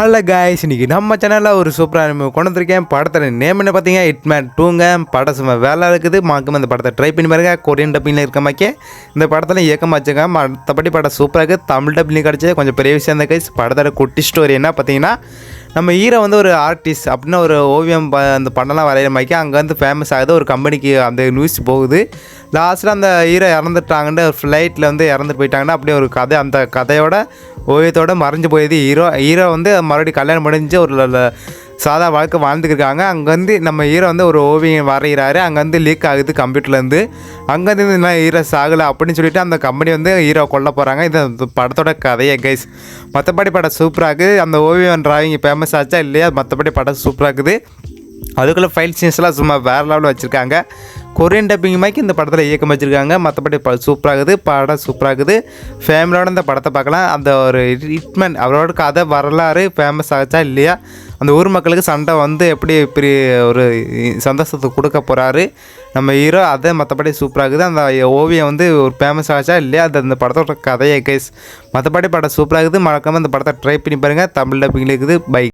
Hello guys, இன்றைக்கி நம்ம சேனலில் ஒரு சூப்பராக கொண்டு வந்திருக்கேன். படத்தோட நேம் என்ன பார்த்தீங்க, ஹிட்மேன் 2ங்க. படம் சும்மா வேலை இருக்குது. மறக்காம இந்த படத்தை ட்ரை பண்ணி பாருங்க. கொரியன் டப்பிங்கில் இருக்க மாக்கே இந்த படத்தில் இயக்கமாக வச்சுங்க. மற்றபடி படம் சூப்பராக இருக்குது. தமிழ் டப்பிங் கிடச்சது கொஞ்சம் பெரிய விஷயம் தான் கைஸ். படத்தோட குட்டி ஸ்டோரி என்ன பார்த்தீங்கன்னா, நம்ம ஹீரோ வந்து ஒரு ஆர்டிஸ்ட் அப்படின்னு ஒரு ஓவியம் அந்த படம்லாம் வரைகிற மாதிரி அங்கே வந்து ஃபேமஸ் ஆகுது. ஒரு கம்பெனிக்கு அந்த நியூஸ் போகுது. லாஸ்ட்டில் அந்த ஹீரோ இறந்துட்டாங்கன்னு ஒரு ஃப்ளைட்டில் வந்து இறந்துட்டு போயிட்டாங்கன்னா அப்படியே ஒரு கதை, அந்த கதையோட ஓவியத்தோடு மறைஞ்சு போயிடுது. ஹீரோ வந்து மறுபடியும் கல்யாணம் முடிஞ்சு ஒரு சாதா வாழ்க்கை வாழ்ந்துருக்காங்க. அங்கே வந்து நம்ம ஹீரோ வந்து ஒரு ஓவியம் வரைகிறாரு. அங்கே வந்து லீக் ஆகுது கம்ப்யூட்டர்லேருந்து. அங்கேருந்து இந்த ஹீரோ சாகலை அப்படின்னு சொல்லிட்டு அந்த கம்பெனி வந்து ஹீரோ கொல்ல போகிறாங்க. இது படத்தோட கதையை கைஸ். மற்றபடி படம் சூப்பராக இருக்குது. அந்த ஓவியம் டிராயிங் ஃபேமஸ் ஆச்சா இல்லையா, மற்றபடி படம் சூப்பராக இருக்குது. அதுக்குள்ளே ஃபைட் சீன்ஸ்லாம் சும்மா வேறு லெவலில் வச்சுருக்காங்க. கொரியன் டப்பிங் மாதிரி இந்த படத்தில் இயக்கம் வச்சுருக்காங்க. மற்றபடி சூப்பராகுது. படம் சூப்பராகுது. ஃபேமிலியோட இந்த படத்தை பார்க்கலாம். அந்த ஒரு ஹிட்மேன் அவரோட கதை வரலாறு ஃபேமஸ் ஆச்சா இல்லையா, அந்த ஊர் மக்களுக்கு சண்டை வந்து எப்படி இப்படி ஒரு சந்தோஷத்தை கொடுக்க போகிறாரு நம்ம ஹீரோ, அதை மற்றபடி சூப்பராகுது. அந்த ஓவியம் வந்து ஒரு ஃபேமஸ் ஆச்சா இல்லையா, அது அந்த படத்தோட கதையை கைஸ். மற்றபடி படம் சூப்பராகுது. மறக்காமல் இந்த படத்தை ட்ரை பண்ணி பாருங்கள். தமிழ் டப்பிங்கில் இருக்குது. பை.